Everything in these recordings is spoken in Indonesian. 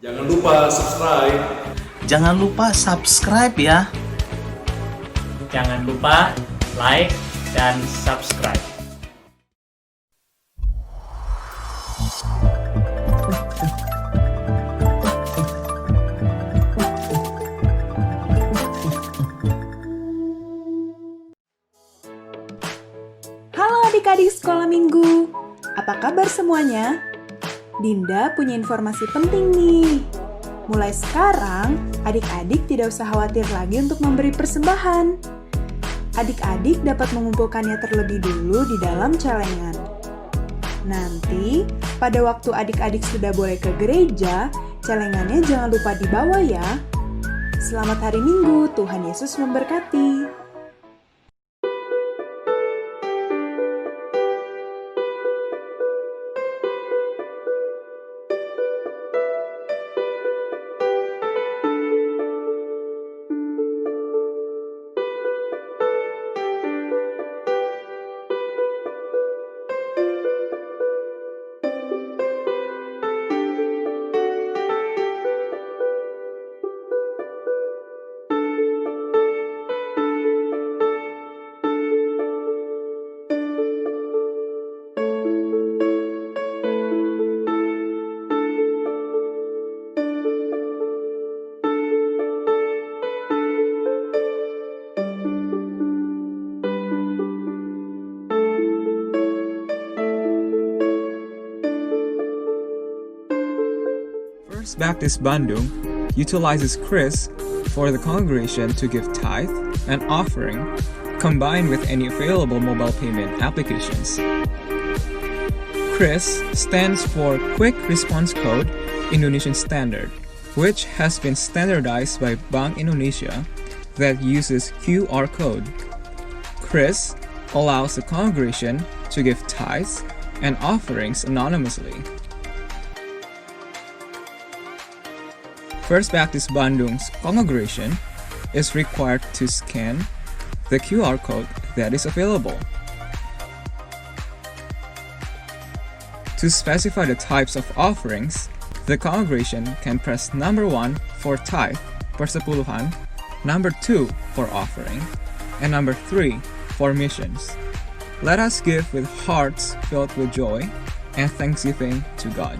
Jangan lupa subscribe. Jangan lupa subscribe ya. Jangan lupa like dan subscribe. Halo adik-adik sekolah minggu, apa kabar semuanya? Dinda punya informasi penting nih. Mulai sekarang, adik-adik tidak usah khawatir lagi untuk memberi persembahan. Adik-adik dapat mengumpulkannya terlebih dulu di dalam celengan. Nanti, pada waktu adik-adik sudah boleh ke gereja, celengannya jangan lupa dibawa ya. Selamat hari Minggu, Tuhan Yesus memberkati. First Baptist Bandung utilizes Chris for the congregation to give tithe and offering, combined with any available mobile payment applications. Chris stands for Quick Response Code Indonesian Standard, which has been standardized by Bank Indonesia that uses QR code. Chris allows the congregation to give tithes and offerings anonymously. First Baptist Bandung's congregation is required to scan the QR code that is available. To specify the types of offerings, the congregation can press number 1 for tithe, persepuluhan, number 2 for offering, and number 3 for missions. Let us give with hearts filled with joy and thanksgiving to God.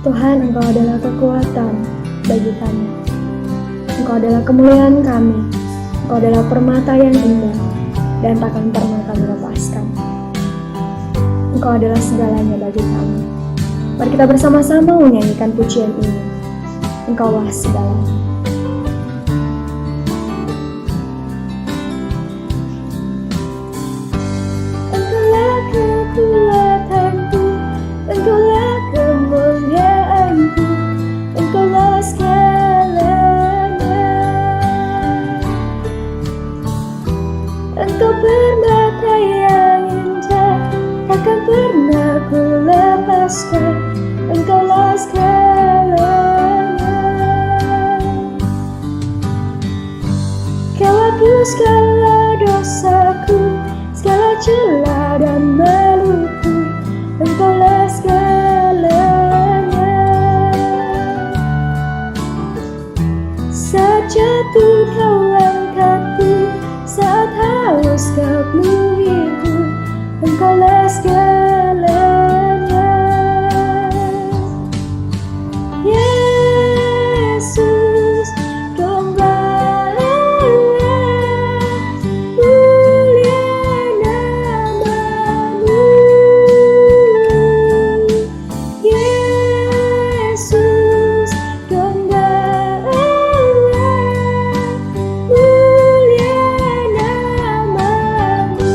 Tuhan, Engkau adalah kekuatan bagi kami. Engkau adalah kemuliaan kami. Engkau adalah permata yang indah dan takkan pernah kami lepaskan. Engkau adalah segalanya bagi kami. Mari kita bersama-sama menyanyikan pujian ini. Engkaulah segalanya. Engkaulah kekuatanku, Engkaulah kemuliaanku, Engkaulah segalanya. Engkau permata yang indah, takkan pernah ku lepaskan. Engkaulah segalanya. hapus segala dosaku, segala celah dan maluku. Engkaulah segalanya. Saat jatuh kau angkatku, saat haus kau penuhiku. Engkaulah segalanya. Yesus, domba Allah, mulia namamu. Yesus, domba Allah, mulia namamu.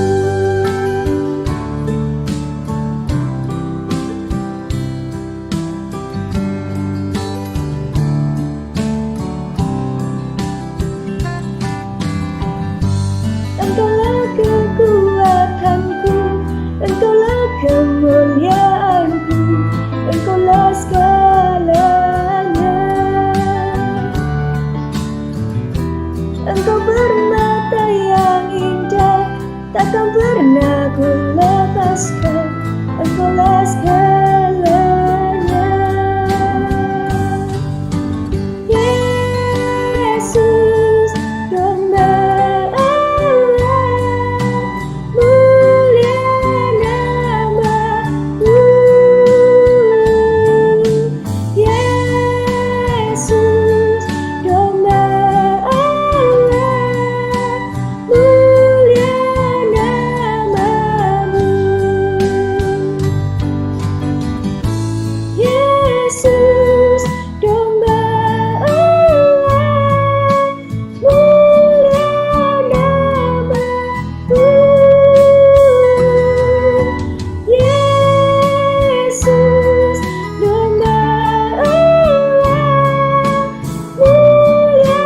Engkaulah kekuatanku, Engkaulah kemuliaanku, Engkaulah segalanya. Engkau bermata yang indah, takkan pernah ku lepaskan. Engkaulah segalanya. Yesus, domba Allah, mulia namamu. Yesus, domba Allah, mulia namamu. Yesus, domba Allah, mulia namamu. Yesus, domba Allah, mulia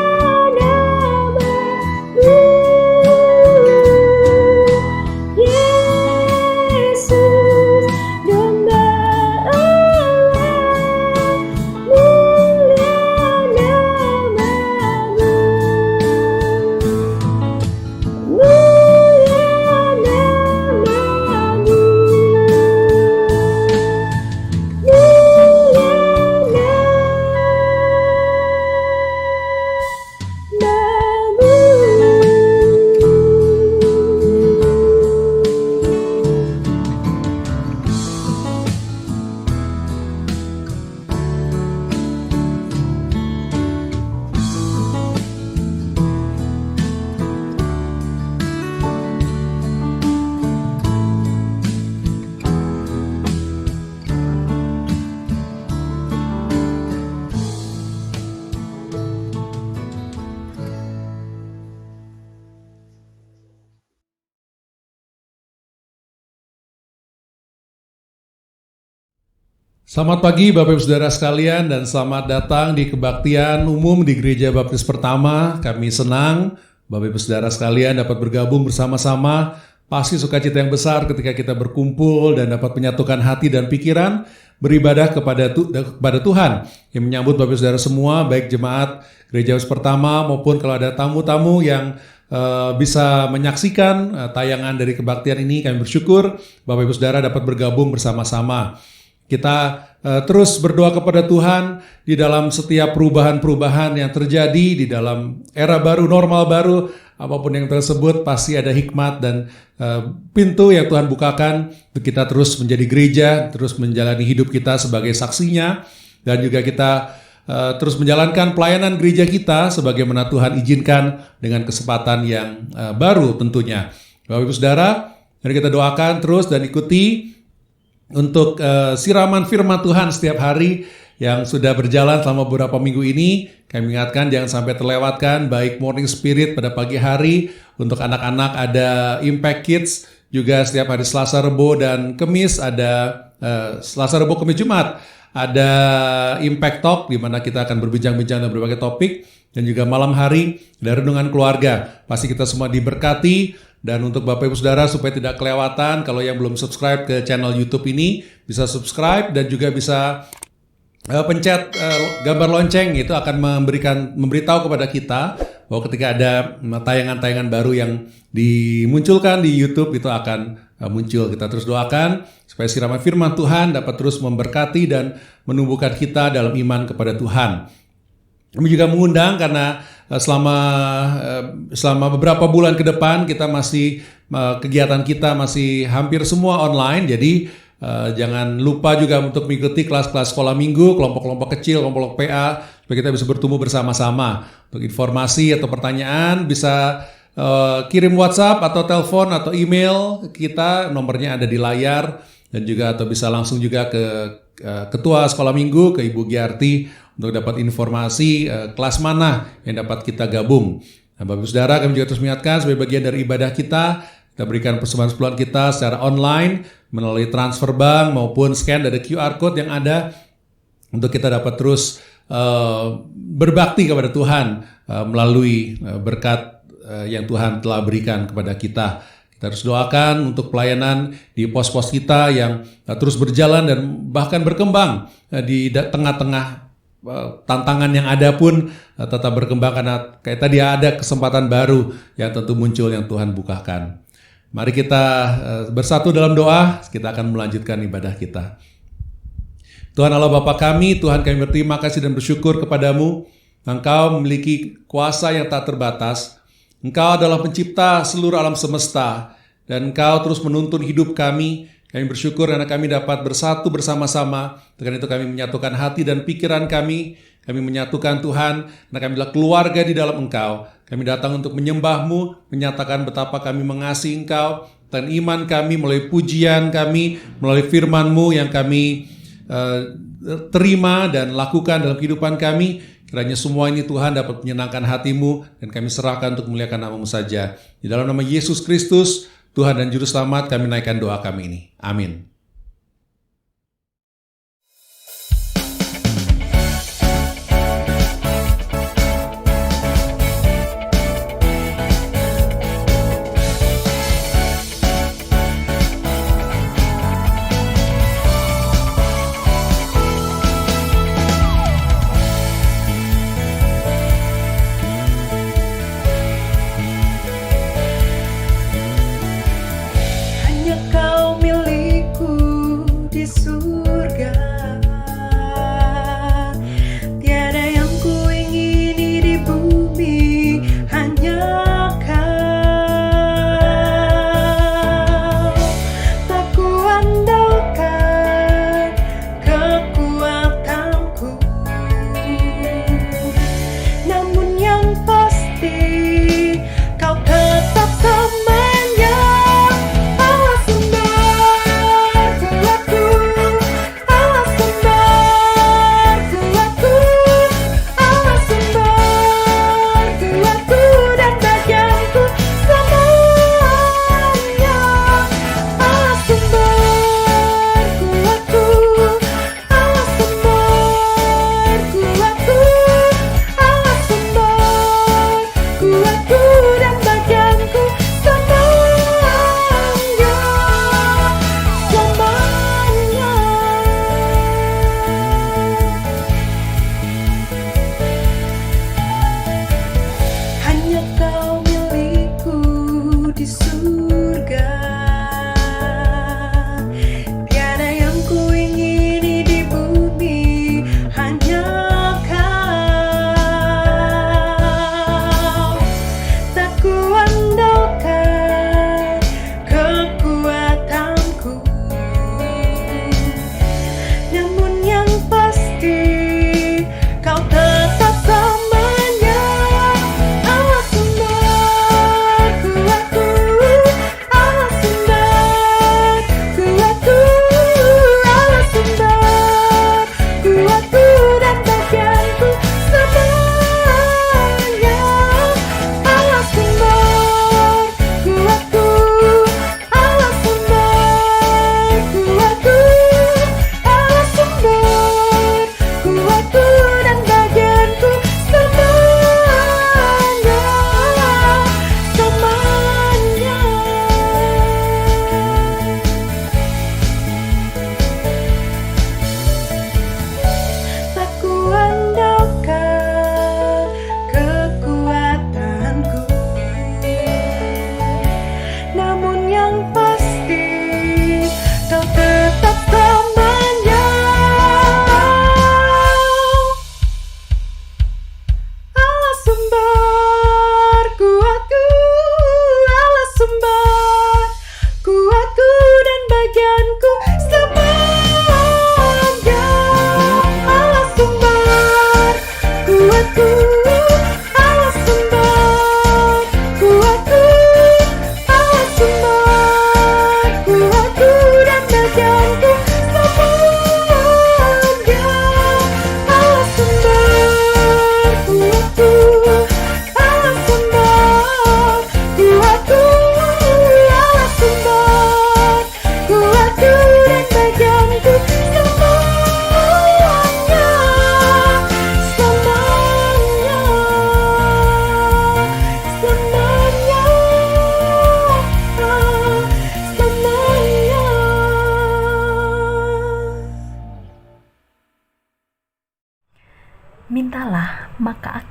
namamu. Yesus, domba Allah, mulia namamu. Mulia namamu. Selamat pagi Bapak Ibu Saudara sekalian dan selamat datang di kebaktian umum di Gereja Baptis Pertama. Kami senang Bapak Ibu Saudara sekalian dapat bergabung bersama-sama. Pasti sukacita yang besar ketika kita berkumpul dan dapat menyatukan hati dan pikiran beribadah kepada Tuhan yang menyambut Bapak Ibu Saudara semua, baik jemaat Gereja Baptis Pertama maupun kalau ada tamu-tamu yang bisa menyaksikan tayangan dari kebaktian ini. Kami bersyukur Bapak Ibu Saudara dapat bergabung bersama-sama. Kita terus berdoa kepada Tuhan di dalam setiap perubahan-perubahan yang terjadi di dalam era baru, normal baru, apapun yang tersebut pasti ada hikmat dan pintu yang Tuhan bukakan untuk kita terus menjadi gereja, terus menjalani hidup kita sebagai saksinya, dan juga kita terus menjalankan pelayanan gereja kita sebagaimana Tuhan izinkan dengan kesempatan yang baru tentunya. Bapak Ibu Saudara, mari kita doakan terus dan ikuti untuk siraman firman Tuhan setiap hari yang sudah berjalan selama beberapa minggu ini. Kami ingatkan jangan sampai terlewatkan, baik Morning Spirit pada pagi hari, untuk anak-anak ada Impact Kids, juga setiap hari Selasa, Rebo, dan Kamis ada Selasa, Rebo, Kamis, Jumat ada Impact Talk, di mana kita akan berbincang-bincang tentang berbagai topik, dan juga malam hari ada renungan keluarga. Pasti kita semua diberkati. Dan untuk Bapak Ibu Saudara supaya tidak kelewatan, kalau yang belum subscribe ke channel YouTube ini, bisa subscribe dan juga bisa pencet gambar lonceng, itu akan memberitahu kepada kita bahwa ketika ada tayangan-tayangan baru yang dimunculkan di YouTube itu akan muncul. Kita terus doakan supaya siraman firman Tuhan dapat terus memberkati dan menumbuhkan kita dalam iman kepada Tuhan. Kami juga mengundang karena selama beberapa bulan ke depan kita masih kegiatan kita masih hampir semua online. Jadi jangan lupa juga untuk mengikuti kelas-kelas sekolah minggu, kelompok-kelompok kecil, kelompok PA, supaya kita bisa bertumbuh bersama-sama. Untuk informasi atau pertanyaan bisa kirim WhatsApp atau telepon atau email kita, nomornya ada di layar, dan juga atau bisa langsung juga ke ketua sekolah minggu, ke Ibu Giarti, untuk dapat informasi kelas mana yang dapat kita gabung. Nah, Bapak Ibu Saudara, kami juga terus mengingatkan sebagai bagian dari ibadah kita berikan persembahan kita secara online melalui transfer bank maupun scan dari QR code yang ada untuk kita dapat terus berbakti kepada Tuhan melalui berkat yang Tuhan telah berikan kepada kita. Kita harus doakan untuk pelayanan di pos-pos kita yang terus berjalan dan bahkan berkembang di tengah-tengah tantangan yang ada pun tetap berkembang, karena kayak tadi ada kesempatan baru yang tentu muncul yang Tuhan bukakan. Mari kita bersatu dalam doa, kita akan melanjutkan ibadah kita. Tuhan Allah Bapa kami, Tuhan kami berterima kasih dan bersyukur kepadamu. Engkau memiliki kuasa yang tak terbatas. Engkau adalah pencipta seluruh alam semesta, dan Engkau terus menuntun hidup kami. Kami bersyukur karena kami dapat bersatu bersama-sama. Dengan itu kami menyatukan hati dan pikiran kami. Kami menyatukan Tuhan, karena kami adalah keluarga di dalam Engkau. Kami datang untuk menyembah-Mu, menyatakan betapa kami mengasihi Engkau, dan iman kami melalui pujian kami, melalui firman-Mu yang kami terima dan lakukan dalam kehidupan kami. Kiranya semua ini Tuhan dapat menyenangkan hati-Mu, dan kami serahkan untuk memuliakan nama-Mu saja. Di dalam nama Yesus Kristus, Tuhan dan Juru Selamat, kami naikkan doa kami ini. Amin. Hanya Kau milikku,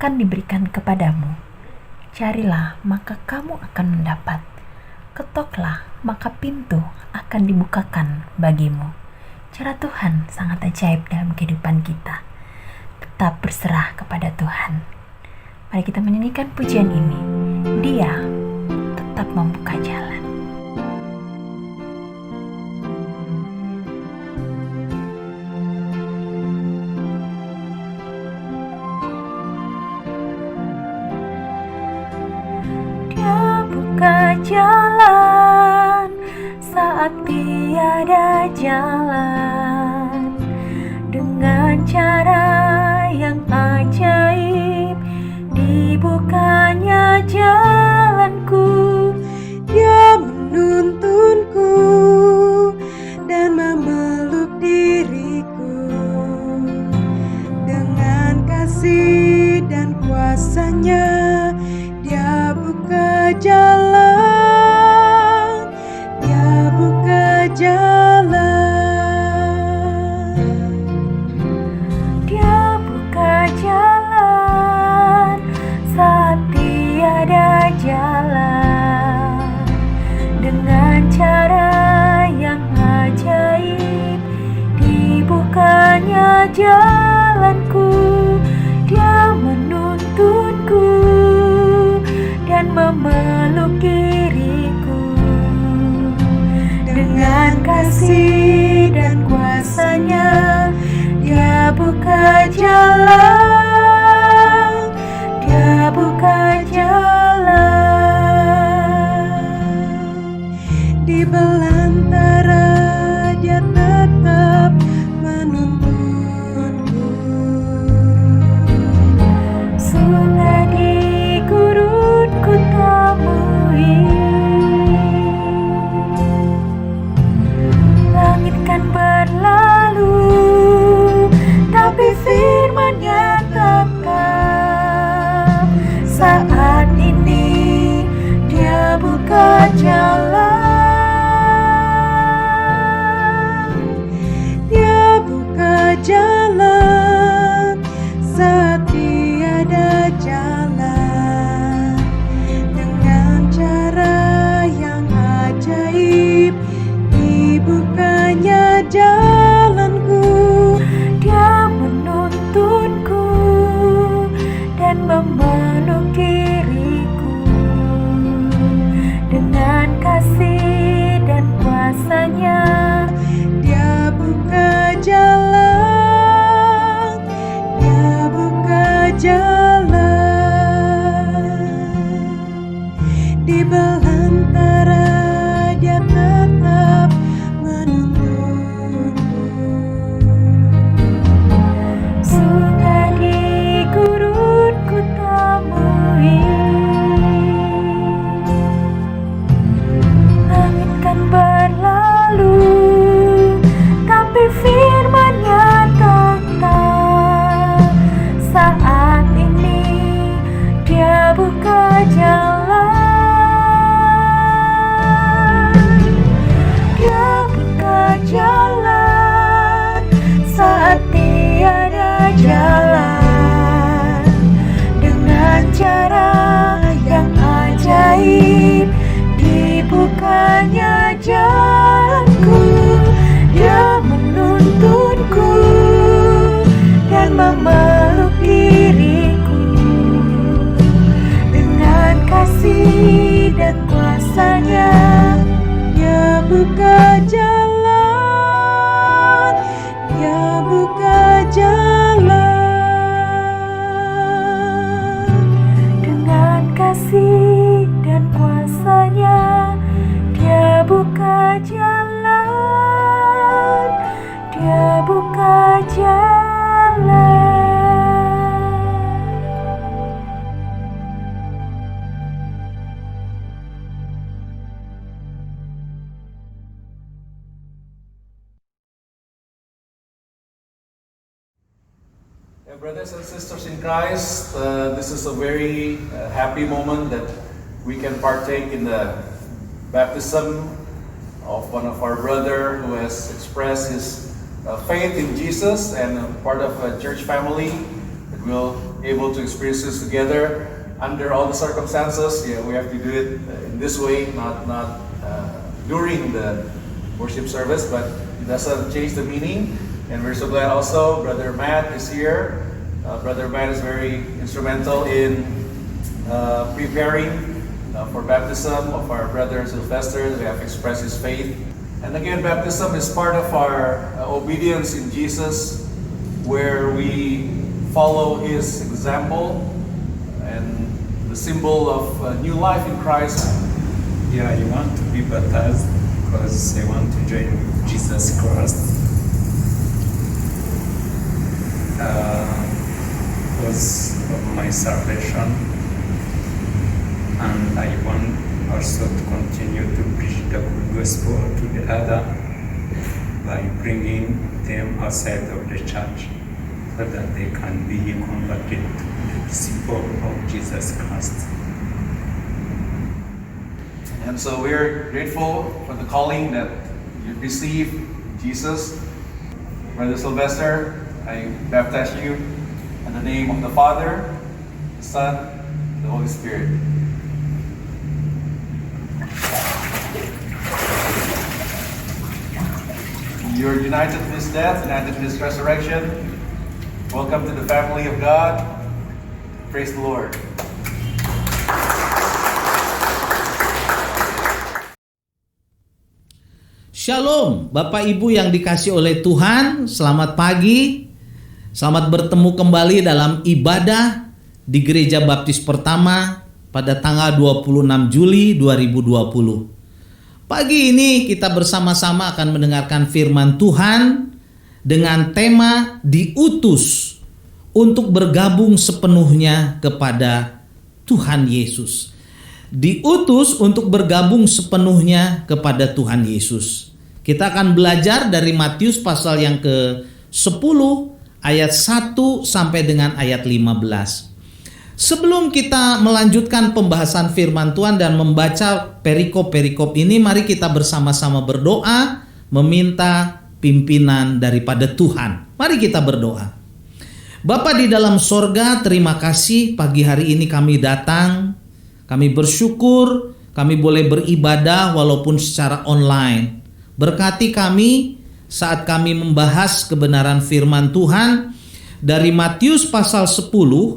akan diberikan kepadamu. Carilah, maka kamu akan mendapat. Ketoklah, maka pintu akan dibukakan bagimu. Cara Tuhan sangat ajaib dalam kehidupan kita. Tetap berserah kepada Tuhan. Mari kita menyanyikan pujian ini. Dia tetap membuka jalan. Dia buka jalan saat tiada jalan, dengan cara yang ajaib dibukanya jalanku. Dia menuntunku dan memeluk diriku, dengan kasih dan kuasa-Nya Dia buka jalan, Dia buka jalan. Dia buka jalan saat tiada jalan, dengan cara yang ajaib dibukanya jalanku. Dia menuntunku dan memeluk diriku, dengan kasih dan kuasa-Nya Dia buka jalan, Dia buka jalan. Di belantara Dia tetap menuntunku. Sungai di gurun ku temui, langit kan berlalu, tapi firman-Nya tetap. Saat ini Dia buka jalan, Dia buka jalan saat tiada jalan, dengan cara yang ajaib dibukanya jalanku. Dia menuntunku dan memeluk diriku, dengan kasih dan kuasa-Nya Dia buka jalan, Dia buka jalan. Di belantara Dia tetap menuntunku. sungai di gurun ku temui, langit kan berlalu, tapi firman-Nya tetap. Saat ini Dia buka jalan, Dia buka jalan saat tiada jalan, dengan cara yang ajaib dibukanya jalanku. Dia menuntunku dan memeluk diriku, dengan kasih dan kuasa-Nya Dia buka jalan, Dia buka jalan. dengan kasih dan kuasa-Nya Dia buka jalan, Dia buka jalan. Brothers and sisters in Christ, this is a very happy moment that we can partake in the baptism of one of our brother who has expressed his faith in Jesus and part of a church family that will able to experience this together under all the circumstances. Yeah, we have to do it in this way, not during the worship service, but it doesn't change the meaning. And we're so glad also Brother Matt is here. Brother Matt is very instrumental in preparing for baptism of our brother Sylvester. They have expressed his faith. And again, baptism is part of our obedience in Jesus, where we follow his example and the symbol of new life in Christ. Yeah, I want to be baptized because I want to join with Jesus Christ. Because of my salvation, and I want also to continue to preach the good gospel to the other by bringing them outside of the church so that they can be converted to the disciple of Jesus Christ. And so we're grateful for the calling that you received, Jesus. Brother Sylvester, I baptize you in the name of the Father, the Son, and the Holy Spirit. You're united in his death, united in his resurrection. Welcome to the family of God. Praise the Lord. Shalom, Bapak Ibu yang dikasih oleh Tuhan, selamat pagi. Selamat bertemu kembali dalam ibadah di Gereja Baptis Pertama pada tanggal 26 Juli 2020. Pagi ini kita bersama-sama akan mendengarkan firman Tuhan dengan tema diutus untuk bergabung sepenuhnya kepada Tuhan Yesus. Diutus untuk bergabung sepenuhnya kepada Tuhan Yesus. Kita akan belajar dari Matius pasal yang ke-10 ayat 1 sampai dengan ayat 15. Sebelum kita melanjutkan pembahasan firman Tuhan dan membaca perikop-perikop ini, mari kita bersama-sama berdoa meminta pimpinan daripada Tuhan. Mari kita berdoa. Bapa di dalam sorga, terima kasih pagi hari ini kami datang. Kami bersyukur kami boleh beribadah walaupun secara online. Berkati kami saat kami membahas kebenaran firman Tuhan dari Matius pasal 10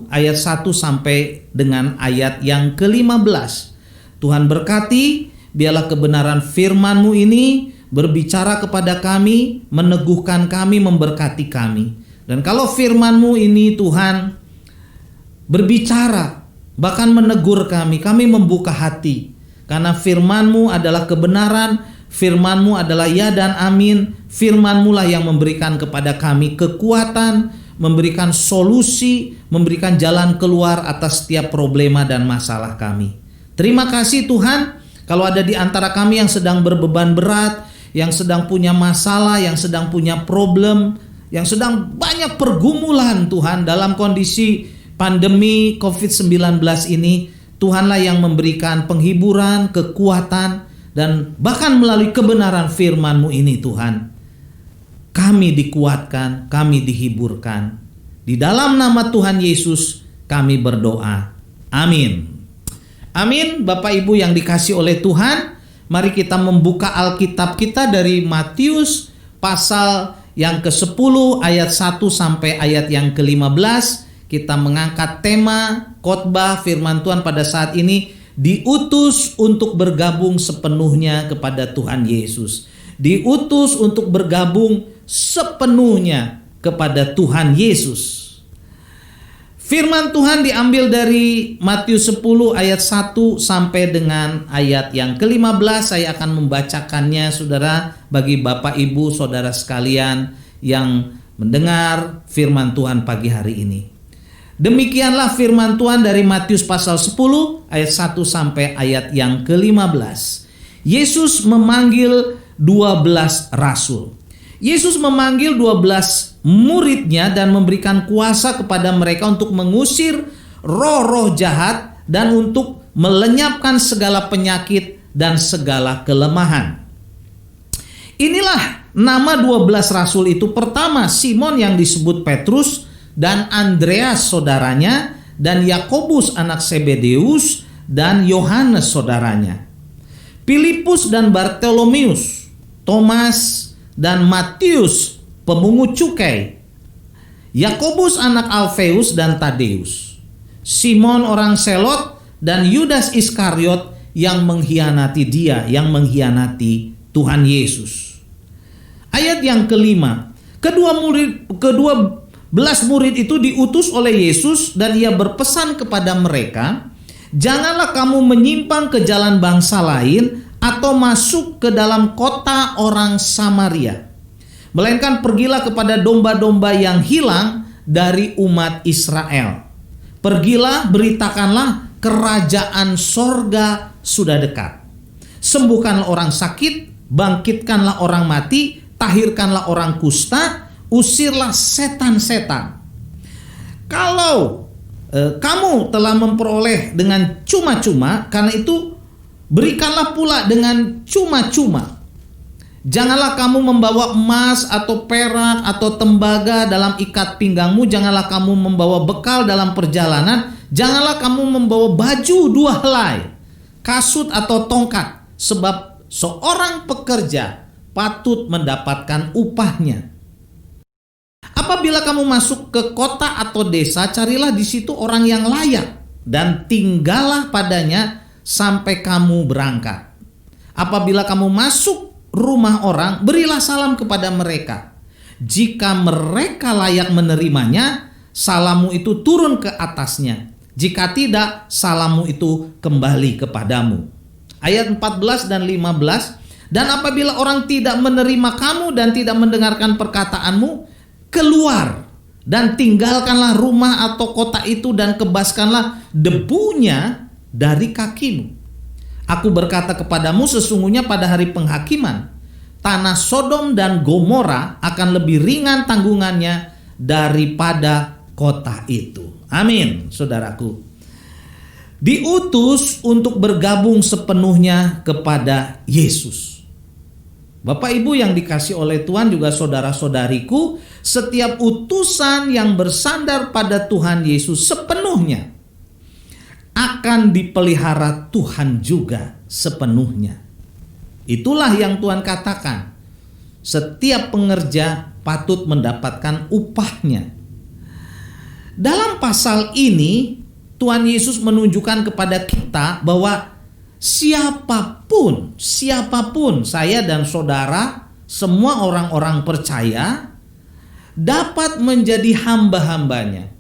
ayat 1 sampai dengan ayat yang ke-15. Tuhan berkati, biarlah kebenaran firman-Mu ini berbicara kepada kami, meneguhkan kami, memberkati kami. Dan kalau firman-Mu ini Tuhan berbicara, bahkan menegur kami membuka hati. Karena firman-Mu adalah kebenaran, firman-Mu adalah ya dan amin. Firman-Mu lah yang memberikan kepada kami kekuatan, memberikan solusi, memberikan jalan keluar atas setiap problema dan masalah kami. Terima kasih Tuhan, kalau ada di antara kami yang sedang berbeban berat, yang sedang punya masalah, yang sedang punya problem, yang sedang banyak pergumulan Tuhan dalam kondisi pandemi COVID-19 ini, Tuhanlah yang memberikan penghiburan, kekuatan, dan bahkan melalui kebenaran firman-Mu ini Tuhan, kami dikuatkan, kami dihiburkan. Di dalam nama Tuhan Yesus kami berdoa. Amin. Amin. Bapak Ibu yang dikasih oleh Tuhan, mari kita membuka Alkitab kita dari Matius pasal yang ke-10 ayat 1 sampai ayat yang ke-15. Kita mengangkat tema khotbah firman Tuhan pada saat ini, diutus untuk bergabung sepenuhnya kepada Tuhan Yesus. Diutus untuk bergabung sepenuhnya kepada Tuhan Yesus. Firman Tuhan diambil dari Matius 10 ayat 1 sampai dengan ayat yang ke-15. Saya akan membacakannya saudara, bagi Bapak Ibu saudara sekalian yang mendengar firman Tuhan pagi hari ini. Demikianlah firman Tuhan dari Matius pasal 10 ayat 1 sampai ayat yang ke-15. Yesus memanggil 12 rasul. Yesus memanggil 12 muridnya dan memberikan kuasa kepada mereka untuk mengusir roh-roh jahat dan untuk melenyapkan segala penyakit dan segala kelemahan. Inilah nama 12 rasul itu. Pertama, Simon yang disebut Petrus, dan Andreas saudaranya, dan Yakobus anak Zebedeus, dan Yohanes saudaranya, Filipus dan Bartolomeus, Thomas dan Matius pemungut cukai, Yakobus anak Alfeus dan Tadeus, Simon orang Selot, dan Yudas Iskariot yang mengkhianati yang mengkhianati Tuhan Yesus. Ayat yang kelima, kedua belas murid itu diutus oleh Yesus dan ia berpesan kepada mereka, janganlah kamu menyimpang ke jalan bangsa lain atau masuk ke dalam kota orang Samaria, melainkan pergilah kepada domba-domba yang hilang dari umat Israel. Pergilah, beritakanlah kerajaan sorga sudah dekat. Sembuhkanlah orang sakit, bangkitkanlah orang mati, tahirkanlah orang kusta, usirlah setan-setan. Kalau kamu telah memperoleh dengan cuma-cuma, karena itu berikanlah pula dengan cuma-cuma. Janganlah kamu membawa emas atau perak atau tembaga dalam ikat pinggangmu. Janganlah kamu membawa bekal dalam perjalanan. Janganlah kamu membawa baju 2 helai, kasut atau tongkat. Sebab seorang pekerja patut mendapatkan upahnya. Apabila kamu masuk ke kota atau desa, carilah di situ orang yang layak dan tinggallah padanya sampai kamu berangkat. Apabila kamu masuk rumah orang, berilah salam kepada mereka. Jika mereka layak menerimanya, salammu itu turun ke atasnya. Jika tidak, salammu itu kembali kepadamu. Ayat 14 dan 15. Dan apabila orang tidak menerima kamu dan tidak mendengarkan perkataanmu, keluar dan tinggalkanlah rumah atau kota itu dan kebaskanlah debunya dari kakimu. Aku berkata kepadamu, sesungguhnya pada hari penghakiman, tanah Sodom dan Gomora akan lebih ringan tanggungannya daripada kota itu. Amin, saudaraku. Diutus untuk bergabung sepenuhnya kepada Yesus. Bapak Ibu yang dikasih oleh Tuhan, juga saudara-saudariku, setiap utusan yang bersandar pada Tuhan Yesus sepenuhnya akan dipelihara Tuhan juga sepenuhnya. Itulah yang Tuhan katakan, setiap pengerja patut mendapatkan upahnya. Dalam pasal ini Tuhan Yesus menunjukkan kepada kita bahwa siapapun, saya dan saudara, semua orang-orang percaya dapat menjadi hamba-hambanya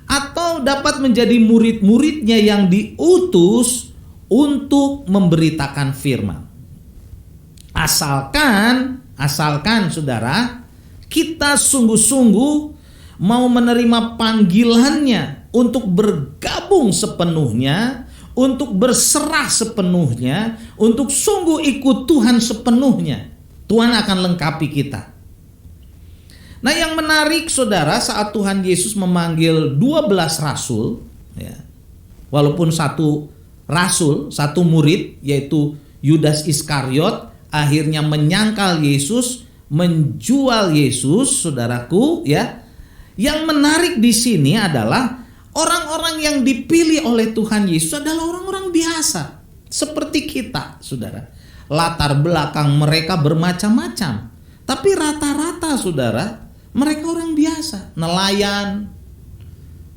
atau dapat menjadi murid-muridnya yang diutus untuk memberitakan firman. Asalkan saudara, kita sungguh-sungguh mau menerima panggilannya untuk bergabung sepenuhnya, untuk berserah sepenuhnya, untuk sungguh ikut Tuhan sepenuhnya. Tuhan akan lengkapi kita. Nah, yang menarik saudara, saat Tuhan Yesus memanggil 12 rasul, ya, walaupun satu rasul, satu murid, yaitu Yudas Iskariot, akhirnya menyangkal Yesus, menjual Yesus, saudaraku, ya. Yang menarik di sini adalah orang-orang yang dipilih oleh Tuhan Yesus adalah orang-orang biasa, seperti kita, saudara. Latar belakang mereka bermacam-macam, tapi rata-rata, saudara, mereka orang biasa, nelayan.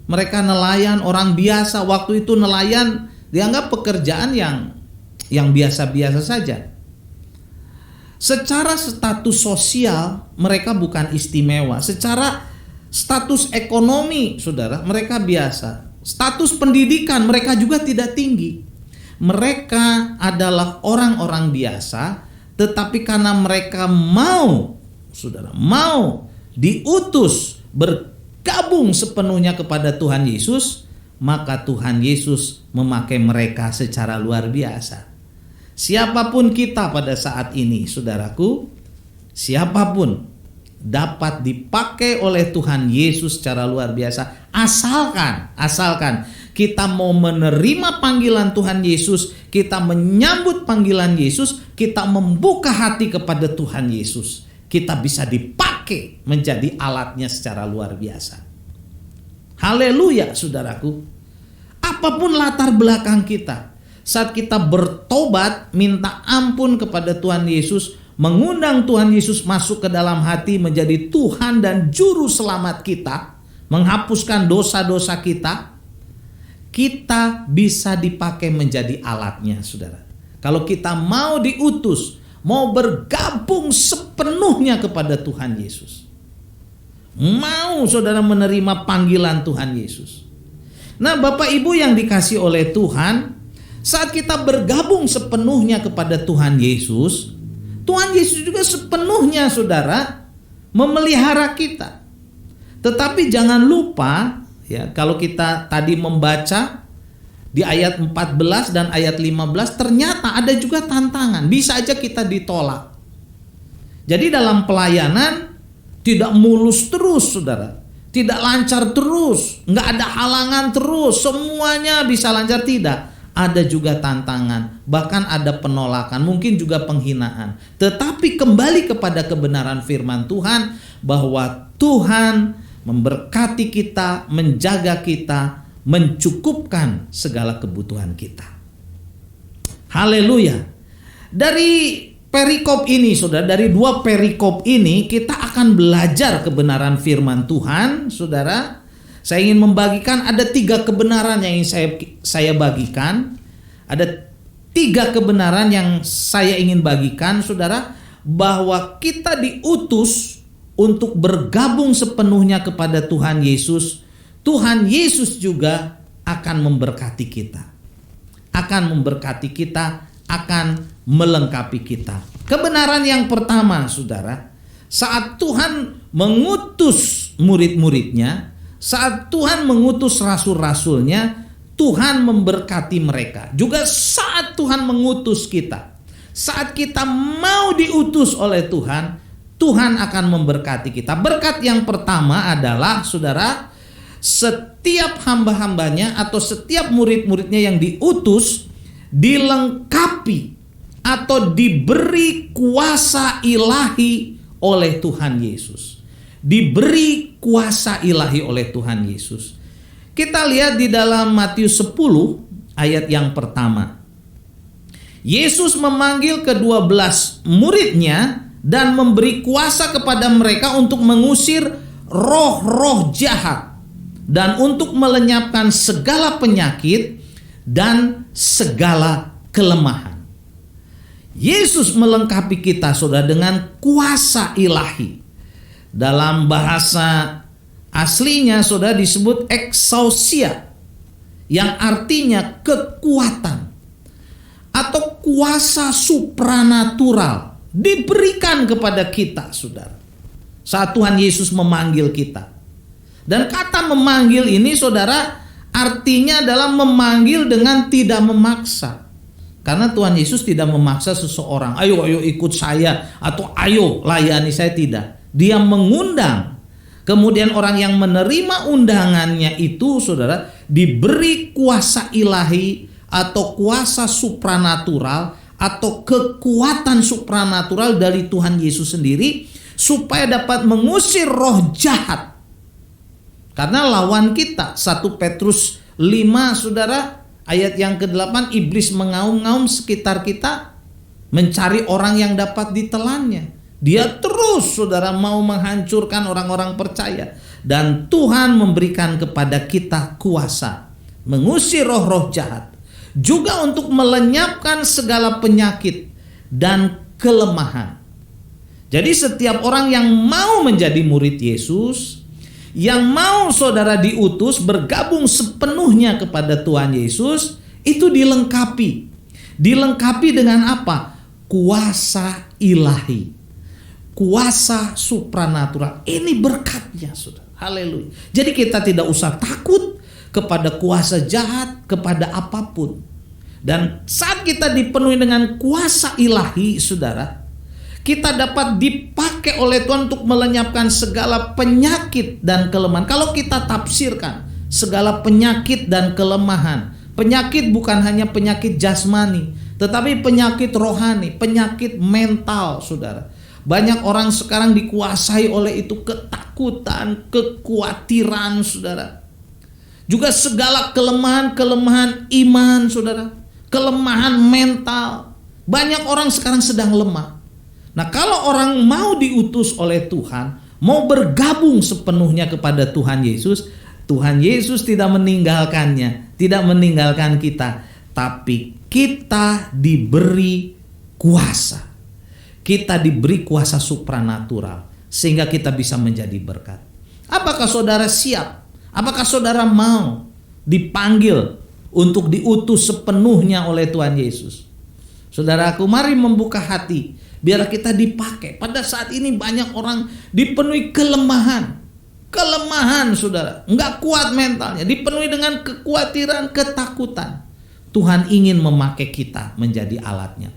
Mereka nelayan, orang biasa. Waktu itu nelayan dianggap pekerjaan yang biasa-biasa saja. Secara status sosial mereka bukan istimewa. Secara status ekonomi, saudara, mereka biasa. Status pendidikan mereka juga tidak tinggi. Mereka adalah orang-orang biasa, tetapi karena mereka mau, saudara, mau diutus bergabung sepenuhnya kepada Tuhan Yesus, maka Tuhan Yesus memakai mereka secara luar biasa. Siapapun kita pada saat ini, saudaraku, siapapun dapat dipakai oleh Tuhan Yesus secara luar biasa, asalkan kita mau menerima panggilan Tuhan Yesus, kita menyambut panggilan Yesus, kita membuka hati kepada Tuhan Yesus, kita bisa dipakai menjadi alatnya secara luar biasa. Haleluya, saudaraku. Apapun latar belakang kita, saat kita bertobat, minta ampun kepada Tuhan Yesus, mengundang Tuhan Yesus masuk ke dalam hati menjadi Tuhan dan Juru Selamat kita, menghapuskan dosa-dosa kita, kita bisa dipakai menjadi alatnya, saudara. Kalau kita mau diutus, mau bergabung sepenuhnya kepada Tuhan Yesus, mau saudara menerima panggilan Tuhan Yesus. Nah, Bapak Ibu yang dikasih oleh Tuhan, saat kita bergabung sepenuhnya kepada Tuhan Yesus, Tuhan Yesus juga sepenuhnya saudara memelihara kita. Tetapi jangan lupa ya, kalau kita tadi membaca di ayat 14 dan ayat 15, ternyata ada juga tantangan. Bisa aja kita ditolak. Jadi dalam pelayanan tidak mulus terus, saudara. Tidak lancar terus, nggak ada halangan terus, semuanya bisa lancar, tidak. Ada juga tantangan, bahkan ada penolakan, mungkin juga penghinaan. Tetapi kembali kepada kebenaran firman Tuhan, bahwa Tuhan memberkati kita, menjaga kita, mencukupkan segala kebutuhan kita. Haleluya. Dari perikop ini, saudara, dari 2 perikop ini kita akan belajar kebenaran firman Tuhan, saudara. Saya ingin membagikan ada 3 kebenaran yang ingin saya bagikan. Ada 3 kebenaran yang saya ingin bagikan, saudara, bahwa kita diutus untuk bergabung sepenuhnya kepada Tuhan Yesus. Tuhan Yesus juga akan memberkati kita. Akan memberkati kita, akan melengkapi kita. Kebenaran yang pertama, saudara, saat Tuhan mengutus murid-muridnya, saat Tuhan mengutus rasul-rasulnya, Tuhan memberkati mereka. Juga saat Tuhan mengutus kita, saat kita mau diutus oleh Tuhan, Tuhan akan memberkati kita. Berkat yang pertama adalah, saudara, setiap hamba-hambanya atau setiap murid-muridnya yang diutus dilengkapi atau diberi kuasa ilahi oleh Tuhan Yesus. Diberi kuasa ilahi oleh Tuhan Yesus. Kita lihat di dalam Matius 10 ayat yang pertama. Yesus memanggil ke-12 muridnya dan memberi kuasa kepada mereka untuk mengusir roh-roh jahat dan untuk melenyapkan segala penyakit dan segala kelemahan. Yesus melengkapi kita, saudara, dengan kuasa ilahi. Dalam bahasa aslinya, saudara, disebut exousia, yang artinya kekuatan atau kuasa supranatural diberikan kepada kita, saudara, saat Tuhan Yesus memanggil kita. Dan kata memanggil ini, saudara, artinya adalah memanggil dengan tidak memaksa. Karena Tuhan Yesus tidak memaksa seseorang, ayo ikut saya, atau ayo layani saya, tidak. Dia mengundang. Kemudian orang yang menerima undangannya itu, saudara, diberi kuasa ilahi atau kuasa supranatural atau kekuatan supranatural dari Tuhan Yesus sendiri, supaya dapat mengusir roh jahat. Karena lawan kita, 1 Petrus 5, saudara, ayat yang ke-8, iblis mengaum-ngaum sekitar kita, mencari orang yang dapat ditelannya. Dia terus, saudara, mau menghancurkan orang-orang percaya. Dan Tuhan memberikan kepada kita kuasa mengusir roh-roh jahat, juga untuk melenyapkan segala penyakit dan kelemahan. Jadi setiap orang yang mau menjadi murid Yesus, yang mau, saudara, diutus bergabung sepenuhnya kepada Tuhan Yesus, itu dilengkapi. Dilengkapi dengan apa? Kuasa ilahi, kuasa supranatural. Ini berkatnya, saudara. Haleluya. Jadi kita tidak usah takut kepada kuasa jahat, kepada apapun. Dan saat kita dipenuhi dengan kuasa ilahi, saudara, kita dapat dipakai oleh Tuhan untuk melenyapkan segala penyakit dan kelemahan. Kalau kita tafsirkan segala penyakit dan kelemahan, penyakit bukan hanya penyakit jasmani, tetapi penyakit rohani, penyakit mental, saudara. Banyak orang sekarang dikuasai oleh itu ketakutan, kekhawatiran, saudara. juga segala kelemahan-kelemahan iman, saudara, kelemahan mental. Banyak orang sekarang sedang lemah. Nah, kalau orang mau diutus oleh Tuhan, mau bergabung sepenuhnya kepada Tuhan Yesus tidak meninggalkannya, tidak meninggalkan kita, tapi kita diberi kuasa. Kita diberi kuasa supranatural sehingga kita bisa menjadi berkat. Apakah saudara siap? Apakah saudara mau dipanggil untuk diutus sepenuhnya oleh Tuhan Yesus? Saudaraku, mari membuka hati biar kita dipakai. Pada saat ini banyak orang dipenuhi kelemahan, saudara, nggak kuat mentalnya, dipenuhi dengan kekhawatiran, ketakutan. Tuhan ingin memakai kita menjadi alatnya.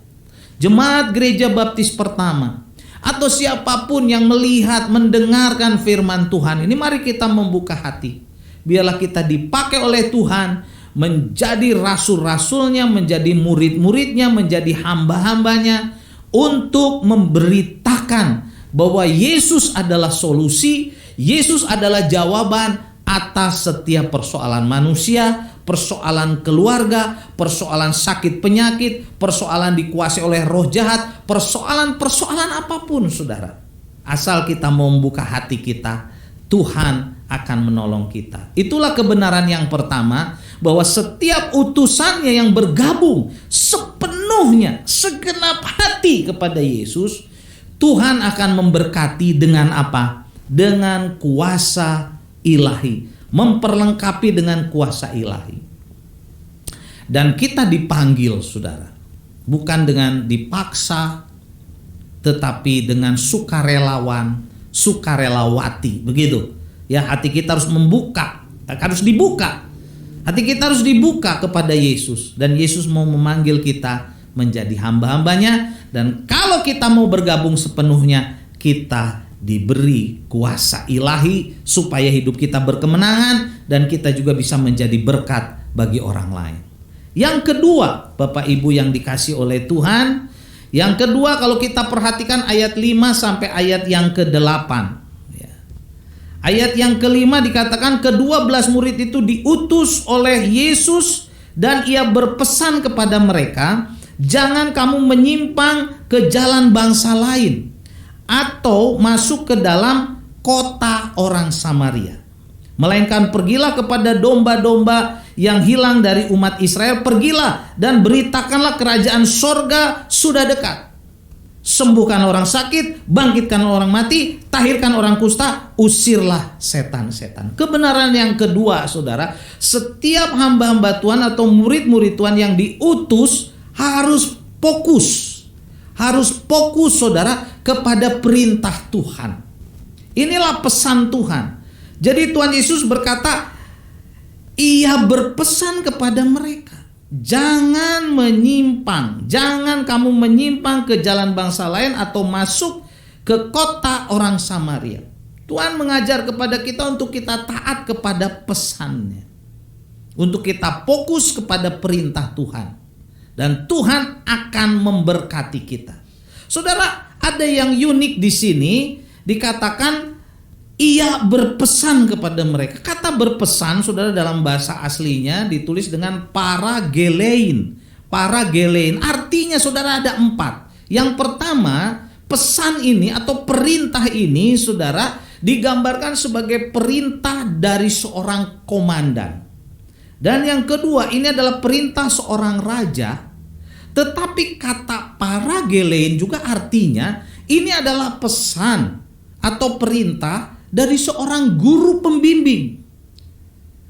Jemaat Gereja Baptis Pertama atau siapapun yang melihat, mendengarkan firman Tuhan ini, mari kita membuka hati. Biarlah kita dipakai oleh Tuhan menjadi rasul-rasulnya, menjadi murid-muridnya, menjadi hamba-hambanya, untuk memberitakan bahwa Yesus adalah solusi, Yesus adalah jawaban atas setiap persoalan manusia, persoalan keluarga, persoalan sakit penyakit, persoalan dikuasai oleh roh jahat, persoalan apapun, saudara. Asal kita mau membuka hati kita, Tuhan akan menolong kita. Itulah kebenaran yang pertama, bahwa setiap utusannya yang bergabung sepenuhnya, segenap hati kepada Yesus, Tuhan akan memberkati dengan apa? Dengan kuasa ilahi, memperlengkapi dengan kuasa ilahi. Dan kita dipanggil, saudara, bukan dengan dipaksa, tetapi dengan sukarelawan, sukarelawati, begitu. Ya, hati kita harus dibuka. Hati kita harus dibuka kepada Yesus, dan Yesus mau memanggil kita menjadi hamba-hambanya. Dan kalau kita mau bergabung sepenuhnya, kita diberi kuasa ilahi supaya hidup kita berkemenangan dan kita juga bisa menjadi berkat bagi orang lain. Yang kedua, Bapak Ibu yang dikasih oleh Tuhan, yang kedua kalau kita perhatikan ayat 5 sampai ayat yang ke-8. Ayat yang kelima dikatakan ke-12 murid itu diutus oleh Yesus dan ia berpesan kepada mereka, jangan kamu menyimpang ke jalan bangsa lain atau masuk ke dalam kota orang Samaria. Melainkan pergilah kepada domba-domba yang hilang dari umat Israel, pergilah dan beritakanlah kerajaan sorga sudah dekat. Sembuhkan orang sakit, bangkitkan orang mati, tahirkan orang kusta, usirlah setan-setan. Kebenaran yang kedua, saudara, setiap hamba-hamba Tuhan atau murid-murid Tuhan yang diutus harus fokus, saudara, kepada perintah Tuhan. Inilah pesan Tuhan. Jadi Tuhan Yesus berkata, ia berpesan kepada mereka, jangan menyimpang, jangan kamu menyimpang ke jalan bangsa lain atau masuk ke kota orang Samaria. Tuhan mengajar kepada kita untuk kita taat kepada pesannya, untuk kita fokus kepada perintah Tuhan, dan Tuhan akan memberkati kita. Saudara, ada yang unik di sini, dikatakan ia berpesan kepada mereka. Kata berpesan, saudara, dalam bahasa aslinya ditulis dengan paragelein. Paragelein artinya, saudara, ada 4. Yang pertama, pesan ini atau perintah ini, saudara, digambarkan sebagai perintah dari seorang komandan. Dan yang kedua, ini adalah perintah seorang raja. Tetapi kata paragelein juga artinya ini adalah pesan atau perintah dari seorang guru pembimbing.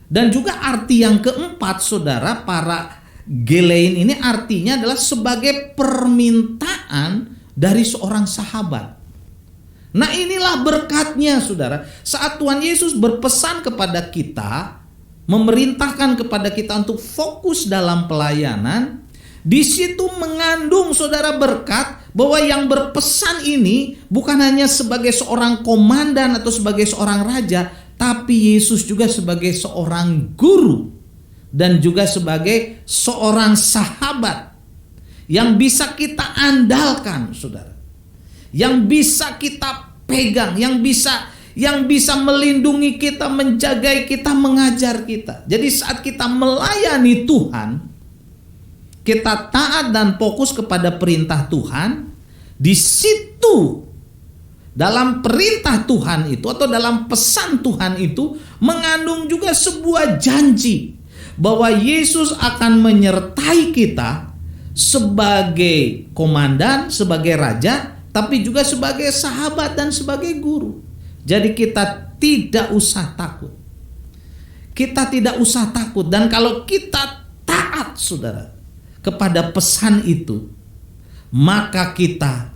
Dan juga arti yang keempat, saudara, paragelein ini artinya adalah sebagai permintaan dari seorang sahabat. Nah, inilah berkatnya, saudara. Saat Tuhan Yesus berpesan kepada kita, memerintahkan kepada kita untuk fokus dalam pelayanan, di situ mengandung, saudara, berkat bahwa yang berpesan ini bukan hanya sebagai seorang komandan atau sebagai seorang raja, tapi Yesus juga sebagai seorang guru dan juga sebagai seorang sahabat yang bisa kita andalkan, saudara, yang bisa kita pegang, yang bisa yang bisa melindungi kita, menjaga kita, mengajar kita. Jadi saat kita melayani Tuhan, kita taat dan fokus kepada perintah Tuhan, di situ dalam perintah Tuhan itu atau dalam pesan Tuhan itu mengandung juga sebuah janji bahwa Yesus akan menyertai kita sebagai komandan, sebagai raja, tapi juga sebagai sahabat dan sebagai guru. Jadi kita tidak usah takut. Kita tidak usah takut. Dan kalau kita taat, saudara, kepada pesan itu, maka kita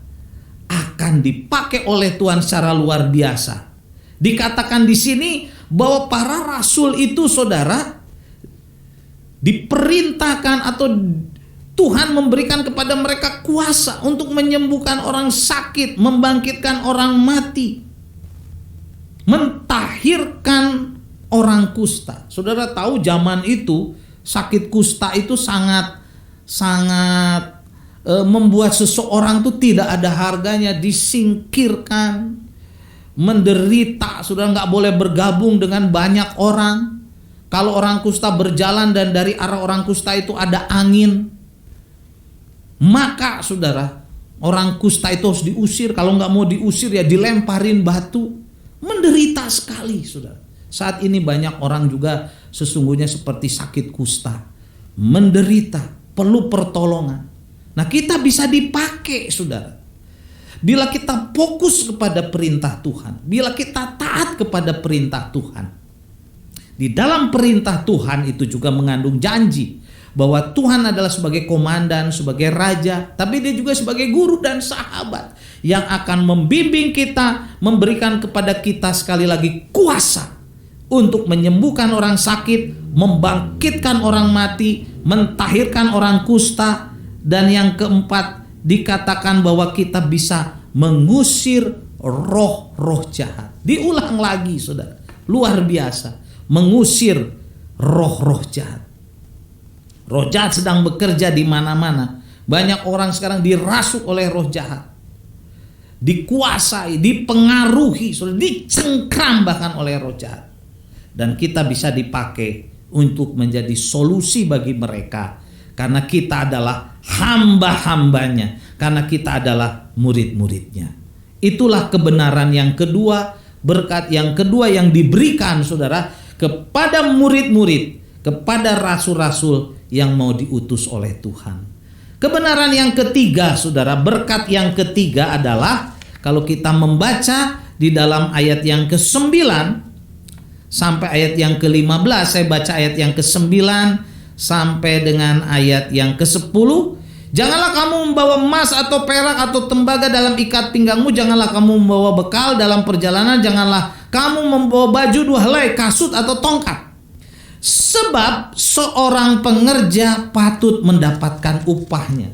akan dipakai oleh Tuhan secara luar biasa. Dikatakan di sini bahwa para rasul itu, saudara, diperintahkan atau Tuhan memberikan kepada mereka kuasa untuk menyembuhkan orang sakit, membangkitkan orang mati, mentahirkan orang kusta. Saudara tahu zaman itu sakit kusta itu sangat membuat seseorang itu tidak ada harganya, disingkirkan, menderita. Saudara nggak boleh bergabung dengan banyak orang. Kalau orang kusta berjalan dan dari arah orang kusta itu ada angin, maka saudara, orang kusta itu harus diusir. Kalau nggak mau diusir ya dilemparin batu. Menderita sekali, saudara. Saat ini banyak orang juga sesungguhnya seperti sakit kusta, menderita, perlu pertolongan. Nah, kita bisa dipakai, saudara. Bila kita fokus kepada perintah Tuhan, bila kita taat kepada perintah Tuhan. Di dalam perintah Tuhan itu juga mengandung janji bahwa Tuhan adalah sebagai komandan, sebagai raja, tapi dia juga sebagai guru dan sahabat yang akan membimbing kita, memberikan kepada kita sekali lagi kuasa untuk menyembuhkan orang sakit, membangkitkan orang mati, mentahirkan orang kusta, dan yang keempat dikatakan bahwa kita bisa mengusir roh-roh jahat. Diulang lagi, saudara, luar biasa, mengusir roh-roh jahat. Roh jahat sedang bekerja di mana-mana. Banyak orang sekarang dirasuk oleh roh jahat, dikuasai, dipengaruhi, dicengkram bahkan oleh roh jahat. Dan kita bisa dipakai untuk menjadi solusi bagi mereka, karena kita adalah hamba-hambanya, karena kita adalah murid-muridnya. Itulah kebenaran yang kedua, berkat yang kedua yang diberikan, saudara, kepada murid-murid, kepada rasul-rasul yang mau diutus oleh Tuhan. Kebenaran yang ketiga, saudara, berkat yang ketiga adalah kalau kita membaca di dalam ayat yang ke-9 sampai ayat yang ke-15, saya baca ayat yang ke-9 sampai dengan ayat yang ke-10. Janganlah kamu membawa emas atau perak atau tembaga dalam ikat pinggangmu, janganlah kamu membawa bekal dalam perjalanan, janganlah kamu membawa baju 2 helai, kasut atau tongkat. Sebab seorang pengerja patut mendapatkan upahnya.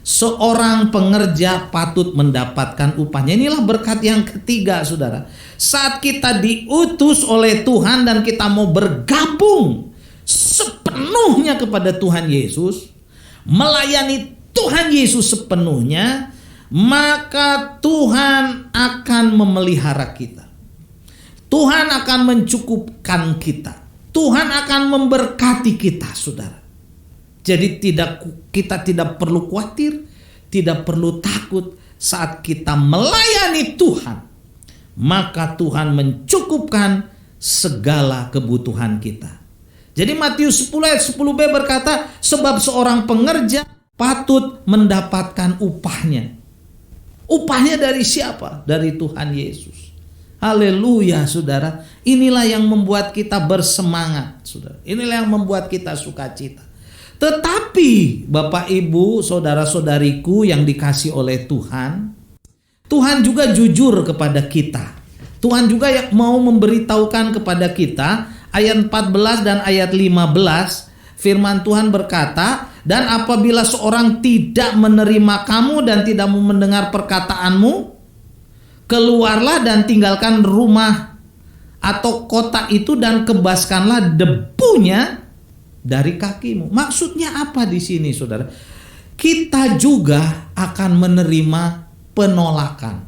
Seorang pengerja patut mendapatkan upahnya. Inilah berkat yang ketiga, saudara. Saat kita diutus oleh Tuhan dan kita mau bergabung sepenuhnya kepada Tuhan Yesus, melayani Tuhan Yesus sepenuhnya, maka Tuhan akan memelihara kita. Tuhan akan mencukupkan kita. Tuhan akan memberkati kita, saudara. Jadi kita tidak perlu khawatir, tidak perlu takut saat kita melayani Tuhan. Maka Tuhan mencukupkan segala kebutuhan kita. Jadi Matius 10 ayat 10b berkata, sebab seorang pengerja patut mendapatkan upahnya. Upahnya dari siapa? Dari Tuhan Yesus. Haleluya, saudara. Inilah yang membuat kita bersemangat, saudara. Inilah yang membuat kita sukacita. Tetapi Bapak Ibu, saudara-saudariku yang dikasih oleh Tuhan, Tuhan juga jujur kepada kita. Tuhan juga yang mau memberitahukan kepada kita, ayat 14 dan ayat 15, firman Tuhan berkata, dan apabila seorang tidak menerima kamu dan tidak mau mendengar perkataanmu, keluarlah dan tinggalkan rumah atau kota itu dan kebaskanlah debunya dari kakimu. Maksudnya apa di sini, saudara? Kita juga akan menerima penolakan.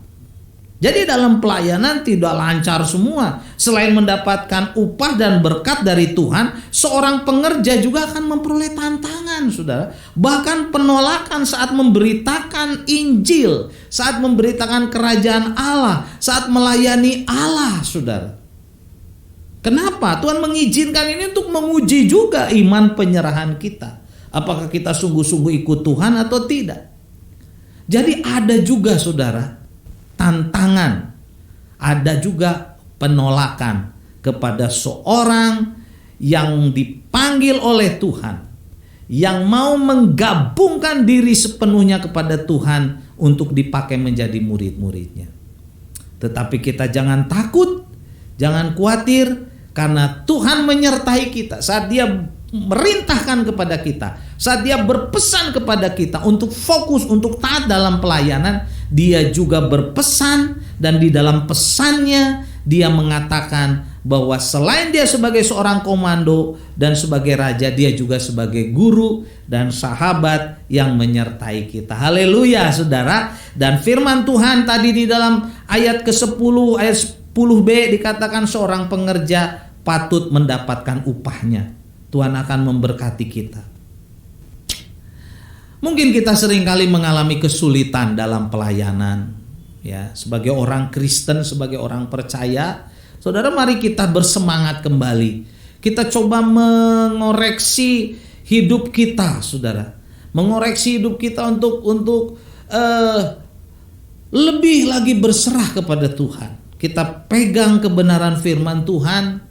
Jadi dalam pelayanan tidak lancar semua. Selain mendapatkan upah dan berkat dari Tuhan, seorang pengerja juga akan memperoleh tantangan, saudara. Bahkan penolakan saat memberitakan Injil, saat memberitakan kerajaan Allah, saat melayani Allah, saudara. Kenapa? Tuhan mengizinkan ini untuk menguji juga iman penyerahan kita. Apakah kita sungguh-sungguh ikut Tuhan atau tidak? Jadi ada juga, saudara, tantangan, ada juga penolakan kepada seorang yang dipanggil oleh Tuhan, yang mau menggabungkan diri sepenuhnya kepada Tuhan untuk dipakai menjadi murid-muridnya. Tetapi kita jangan takut, jangan khawatir, karena Tuhan menyertai kita saat Dia merintahkan kepada kita, saat Dia berpesan kepada kita untuk fokus, untuk taat dalam pelayanan. Dia juga berpesan, dan di dalam pesannya Dia mengatakan bahwa selain Dia sebagai seorang komando dan sebagai raja, Dia juga sebagai guru dan sahabat yang menyertai kita. Haleluya, saudara. Dan firman Tuhan tadi di dalam ayat ke-10, ayat 10b dikatakan seorang pengerja patut mendapatkan upahnya. Tuhan akan memberkati kita. Mungkin kita seringkali mengalami kesulitan dalam pelayanan, ya, sebagai orang Kristen, sebagai orang percaya. Saudara, mari kita bersemangat kembali. Kita coba mengoreksi hidup kita, saudara. Mengoreksi hidup kita untuk lebih lagi berserah kepada Tuhan. Kita pegang kebenaran firman Tuhan,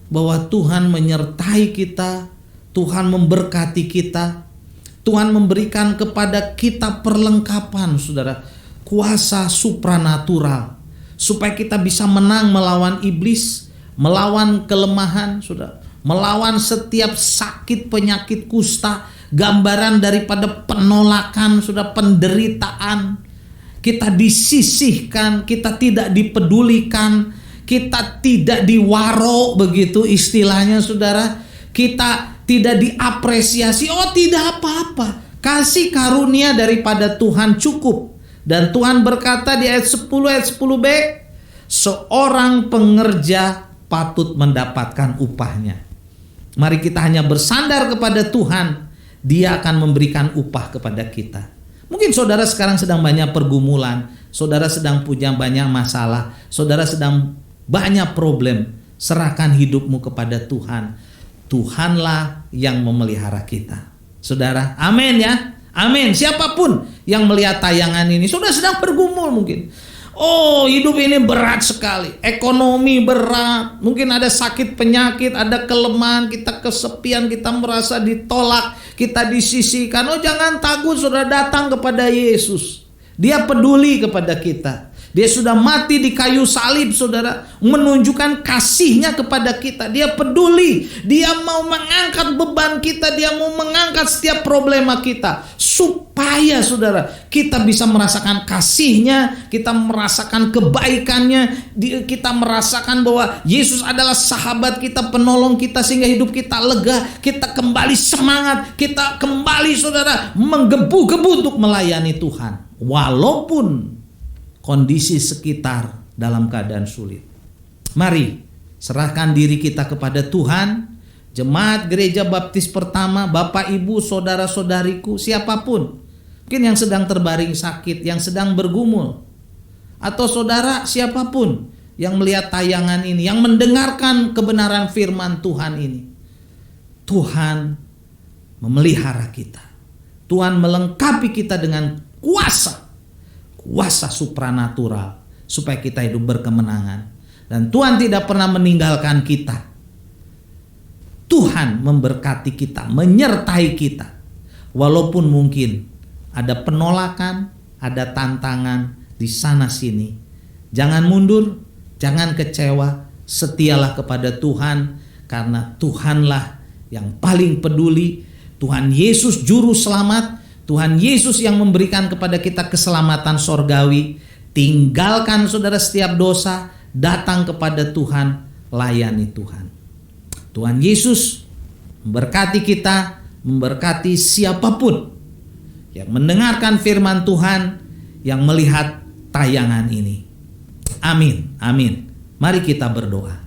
bahwa Tuhan menyertai kita, Tuhan memberkati kita. Tuhan memberikan kepada kita perlengkapan, saudara, kuasa supranatural, supaya kita bisa menang melawan iblis, melawan kelemahan, saudara, melawan setiap sakit penyakit kusta, gambaran daripada penolakan, saudara, penderitaan. Kita disisihkan, kita tidak dipedulikan, kita tidak diwaro, begitu istilahnya, saudara. Kita tidak diapresiasi. Oh, tidak apa-apa. Kasih karunia daripada Tuhan cukup. Dan Tuhan berkata di ayat 10, ayat 10b, seorang pengerja patut mendapatkan upahnya. Mari kita hanya bersandar kepada Tuhan, Dia akan memberikan upah kepada kita. Mungkin saudara sekarang sedang banyak pergumulan, saudara sedang punya banyak masalah, saudara sedang banyak problem. Serahkan hidupmu kepada Tuhan. Tuhanlah yang memelihara kita. Saudara, amin ya. Amin. Siapapun yang melihat tayangan ini, saudara sedang bergumul mungkin. Oh, hidup ini berat sekali. Ekonomi berat. Mungkin ada sakit penyakit, ada kelemahan, kita kesepian, kita merasa ditolak, kita disisihkan. Oh, jangan takut, saudara, datang kepada Yesus. Dia peduli kepada kita. Dia sudah mati di kayu salib, saudara, menunjukkan kasihnya kepada kita. Dia peduli, Dia mau mengangkat beban kita, Dia mau mengangkat setiap problema kita, supaya, saudara, kita bisa merasakan kasihnya, kita merasakan kebaikannya, kita merasakan bahwa Yesus adalah sahabat kita, penolong kita, sehingga hidup kita lega, kita kembali semangat, kita kembali, saudara, menggebu-gebu untuk melayani Tuhan, walaupun kondisi sekitar dalam keadaan sulit. Mari serahkan diri kita kepada Tuhan. Jemaat Gereja Baptis Pertama, Bapak Ibu, saudara-saudariku, siapapun, mungkin yang sedang terbaring sakit, yang sedang bergumul, atau saudara siapapun yang melihat tayangan ini, yang mendengarkan kebenaran firman Tuhan ini. Tuhan memelihara kita. Tuhan melengkapi kita dengan kuasa supranatural, supaya kita hidup berkemenangan. Dan Tuhan tidak pernah meninggalkan kita. Tuhan memberkati kita, menyertai kita. Walaupun mungkin ada penolakan, ada tantangan di sana sini. Jangan mundur, jangan kecewa. Setialah kepada Tuhan, karena Tuhanlah yang paling peduli. Tuhan Yesus juru selamat. Tuhan Yesus yang memberikan kepada kita keselamatan sorgawi. Tinggalkan, saudara, setiap dosa, datang kepada Tuhan, layani Tuhan. Tuhan Yesus memberkati kita, memberkati siapapun yang mendengarkan firman Tuhan, yang melihat tayangan ini. Amin. Amin. Mari kita berdoa.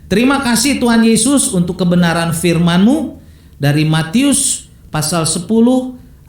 Terima kasih Tuhan Yesus untuk kebenaran firman-Mu dari Matius pasal 10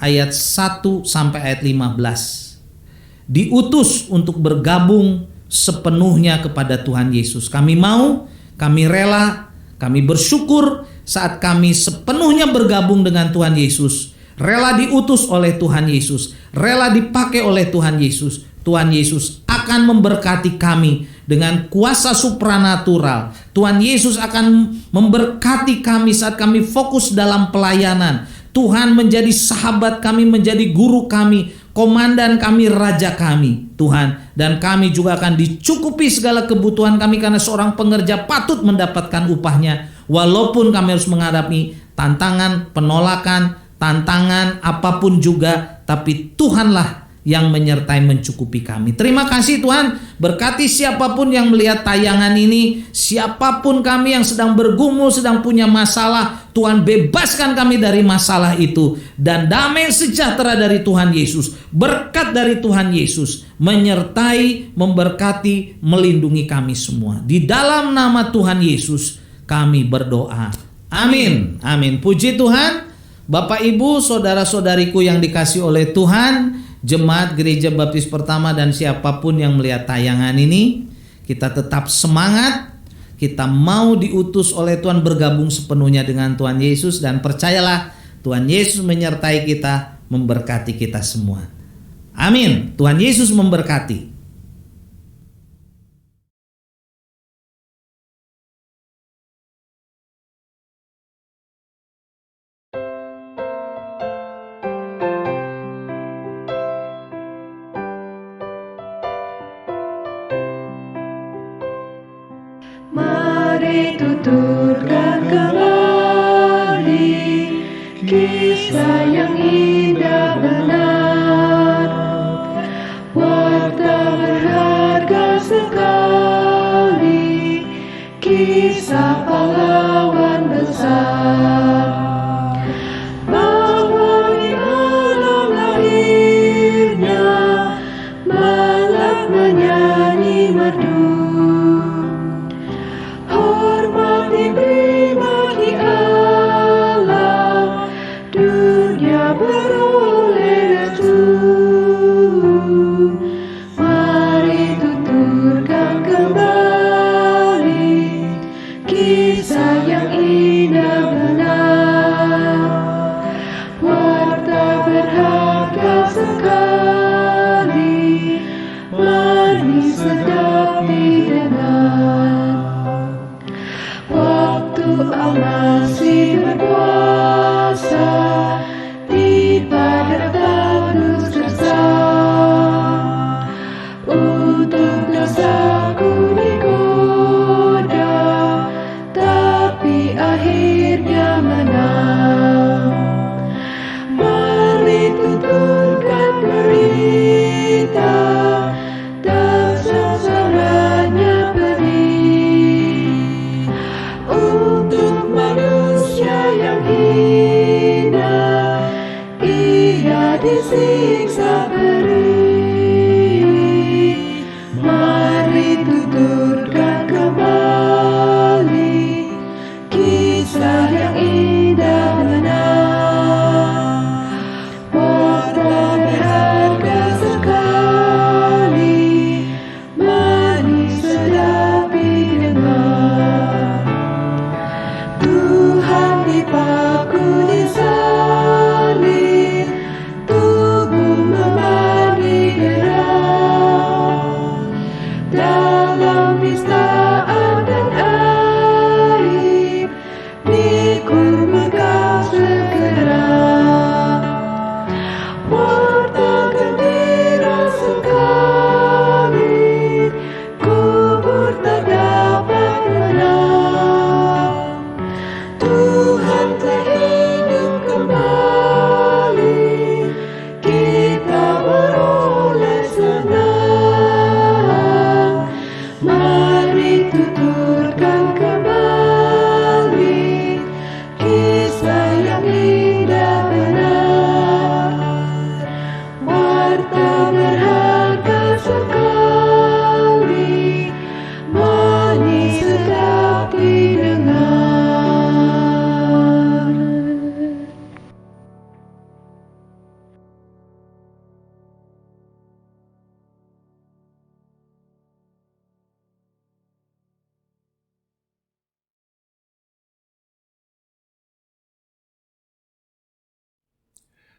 ayat 1 sampai ayat 15. Diutus untuk bergabung sepenuhnya kepada Tuhan Yesus. Kami mau, kami rela, kami bersyukur saat kami sepenuhnya bergabung dengan Tuhan Yesus. Rela diutus oleh Tuhan Yesus, rela dipakai oleh Tuhan Yesus. Tuhan Yesus akan memberkati kami dengan kuasa supranatural. Tuhan Yesus akan memberkati kami saat kami fokus dalam pelayanan. Tuhan menjadi sahabat kami, menjadi guru kami, komandan kami, raja kami, Tuhan. Dan kami juga akan dicukupi segala kebutuhan kami karena seorang pengerja patut mendapatkan upahnya. Walaupun kami harus menghadapi tantangan, penolakan, tantangan apapun juga, tapi Tuhanlah yang menyertai mencukupi kami. Terima kasih Tuhan, berkati siapapun yang melihat tayangan ini, siapapun kami yang sedang bergumul, sedang punya masalah, Tuhan bebaskan kami dari masalah itu, dan damai sejahtera dari Tuhan Yesus, berkat dari Tuhan Yesus menyertai, memberkati, melindungi kami semua. Di dalam nama Tuhan Yesus kami berdoa. Amin. Amin. Puji Tuhan. Bapak Ibu, saudara-saudariku yang dikasihi oleh Tuhan, Jemaat Gereja Baptis Pertama dan siapapun yang melihat tayangan ini, kita tetap semangat. Kita mau diutus oleh Tuhan bergabung sepenuhnya dengan Tuhan Yesus, dan percayalah Tuhan Yesus menyertai kita, memberkati kita semua. Amin. Tuhan Yesus memberkati. Mari tuturkan kembali kisah yang indah benar, warta berharga sekali, kisah pahlawan besar. Bahwa di malam lahirnya malak menyanyi merdu, diberi bagi Allah, dunia beroleh restu. Mari tuturkan kembali kisah yang indah benar, warta berharga sekali, manis sedap didengar. Allah masih berkuasa, di padat tandus gersang, untuk dosaku digoda, tapi akhirnya menang. Mari tuturkan berita, tak sengsaranya pedih, untuk manusia yang hina, ia disiksa perih. Mari tuturkan kembali kisah yang indah benar, warta berharga sekali, manis sedap didengar. Tuhan dipaku disalib, tubuh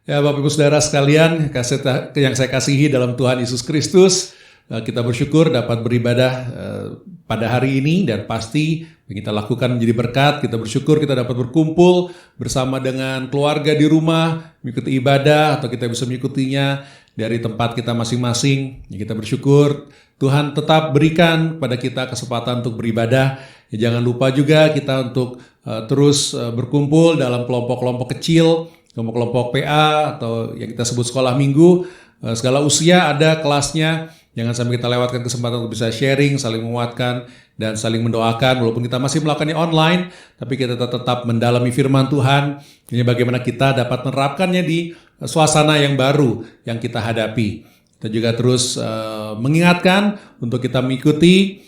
Ya Bapak Ibu Saudara sekalian, yang saya kasihi dalam Tuhan Yesus Kristus, kita bersyukur dapat beribadah pada hari ini dan pasti yang kita lakukan menjadi berkat. Kita bersyukur kita dapat berkumpul bersama dengan keluarga di rumah, mengikuti ibadah atau kita bisa mengikutinya dari tempat kita masing-masing. Ya, kita bersyukur Tuhan tetap berikan pada kita kesempatan untuk beribadah. Ya, jangan lupa juga kita untuk terus berkumpul dalam kelompok-kelompok kecil, kelompok-kelompok PA atau yang kita sebut sekolah minggu. Segala usia ada kelasnya. Jangan sampai kita lewatkan kesempatan untuk bisa sharing, saling menguatkan, dan saling mendoakan. Walaupun kita masih melakukannya online, tapi kita tetap mendalami firman Tuhan. Ini bagaimana kita dapat menerapkannya di suasana yang baru yang kita hadapi. Kita juga terus mengingatkan untuk kita mengikuti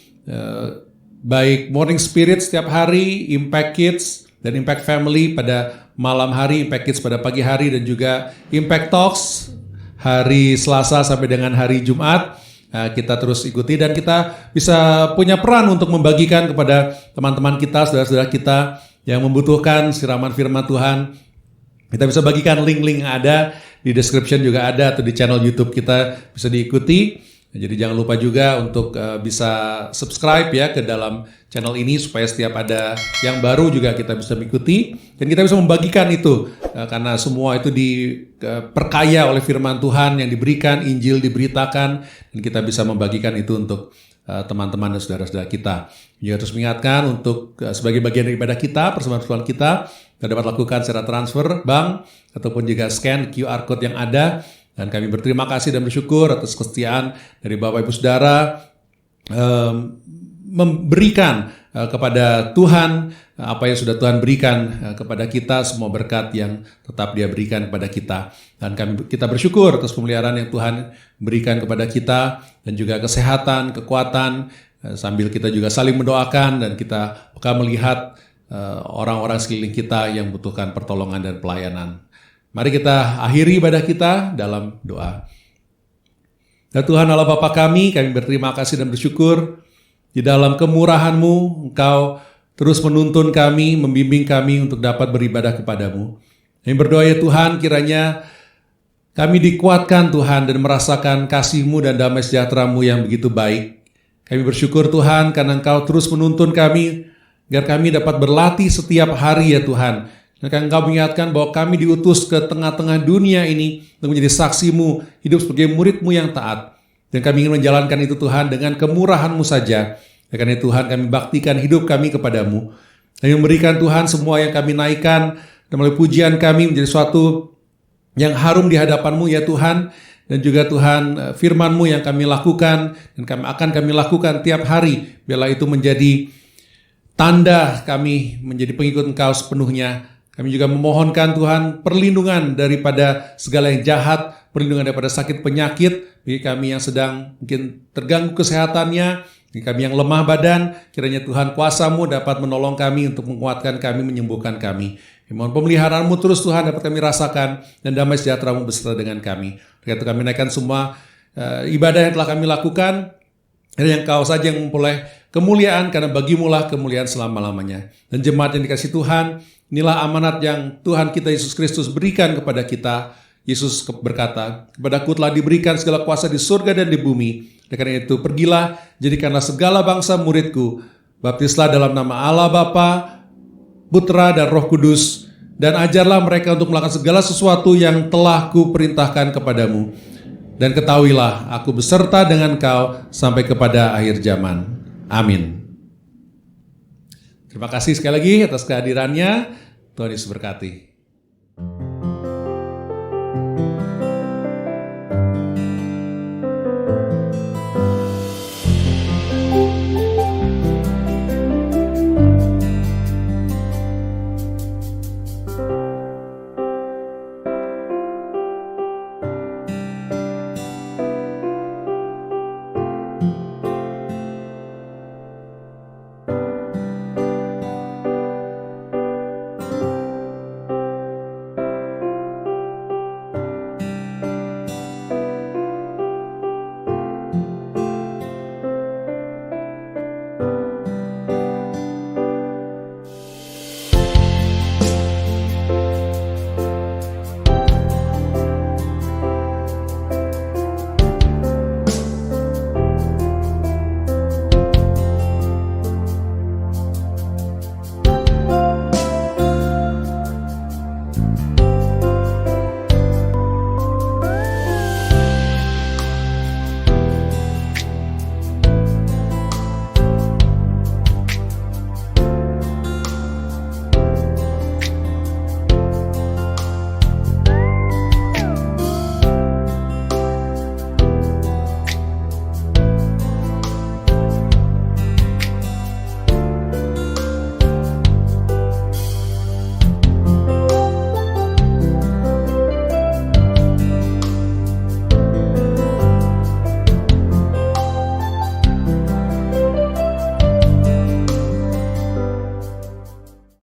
baik Morning Spirit setiap hari, Impact Kids, dan Impact Family pada malam hari, Impact Kids pada pagi hari, dan juga Impact Talks hari Selasa sampai dengan hari Jumat. Kita terus ikuti dan kita bisa punya peran untuk membagikan kepada teman-teman kita, saudara-saudara kita yang membutuhkan siraman firman Tuhan. Kita bisa bagikan link-link yang ada di description juga ada, atau di channel YouTube kita bisa diikuti. Jadi jangan lupa juga untuk bisa subscribe ya ke dalam channel ini supaya setiap ada yang baru juga kita bisa mengikuti dan kita bisa membagikan itu karena semua itu diperkaya oleh firman Tuhan yang diberikan, Injil diberitakan, dan kita bisa membagikan itu untuk teman-teman dan saudara-saudara kita. Juga terus mengingatkan untuk sebagai bagian daripada kita, persembahan kita dapat lakukan secara transfer bank ataupun juga scan QR code yang ada. Dan kami berterima kasih dan bersyukur atas kesetiaan dari Bapak Ibu Saudara memberikan kepada Tuhan apa yang sudah Tuhan berikan kepada kita, semua berkat yang tetap Dia berikan kepada kita. Dan kita bersyukur atas pemeliharaan yang Tuhan berikan kepada kita dan juga kesehatan, kekuatan, sambil kita juga saling mendoakan dan kita akan melihat orang-orang sekeliling kita yang membutuhkan pertolongan dan pelayanan. Mari kita akhiri ibadah kita dalam doa. Ya Tuhan Allah Bapa kami berterima kasih dan bersyukur di dalam kemurahan-Mu, Engkau terus menuntun kami, membimbing kami untuk dapat beribadah kepadamu. Kami berdoa ya Tuhan, kiranya kami dikuatkan Tuhan dan merasakan kasih-Mu dan damai sejahtera-Mu yang begitu baik. Kami bersyukur Tuhan karena Engkau terus menuntun kami agar kami dapat berlatih setiap hari ya Tuhan. Dan Engkau mengingatkan bahwa kami diutus ke tengah-tengah dunia ini untuk menjadi saksi-Mu, hidup sebagai murid-Mu yang taat. Dan kami ingin menjalankan itu Tuhan dengan kemurahan-Mu saja. Karena Tuhan kami baktikan hidup kami kepadamu. Kami memberikan Tuhan semua yang kami naikkan dan melalui pujian kami menjadi suatu yang harum di hadapan-Mu ya Tuhan. Dan juga Tuhan firman-Mu yang kami lakukan dan akan kami lakukan tiap hari. Biarlah itu menjadi tanda kami menjadi pengikut Engkau sepenuhnya. Kami juga memohonkan Tuhan perlindungan daripada segala yang jahat, perlindungan daripada sakit penyakit, bagi kami yang sedang mungkin terganggu kesehatannya, bagi kami yang lemah badan, kiranya Tuhan kuasa-Mu dapat menolong kami untuk menguatkan kami, menyembuhkan kami. Mohon pemeliharaan-Mu terus Tuhan dapat kami rasakan, dan damai sejahtera-Mu beserta dengan kami. Karena kami naikkan semua ibadah yang telah kami lakukan, dan yang Kau saja yang memperoleh kemuliaan, karena bagi-Mu lah kemuliaan selama-lamanya. Dan jemaat yang dikasih Tuhan, inilah amanat yang Tuhan kita Yesus Kristus berikan kepada kita. Yesus berkata, "Kepadaku telah diberikan segala kuasa di surga dan di bumi. Dan karena itu pergilah, jadikanlah segala bangsa muridku. Baptislah dalam nama Allah Bapa, Putra dan Roh Kudus, dan ajarlah mereka untuk melakukan segala sesuatu yang telah kuperintahkan kepadamu. Dan ketahuilah, aku beserta dengan kau sampai kepada akhir zaman. Amin." Terima kasih sekali lagi atas kehadirannya. Tuhan Yesus berkati.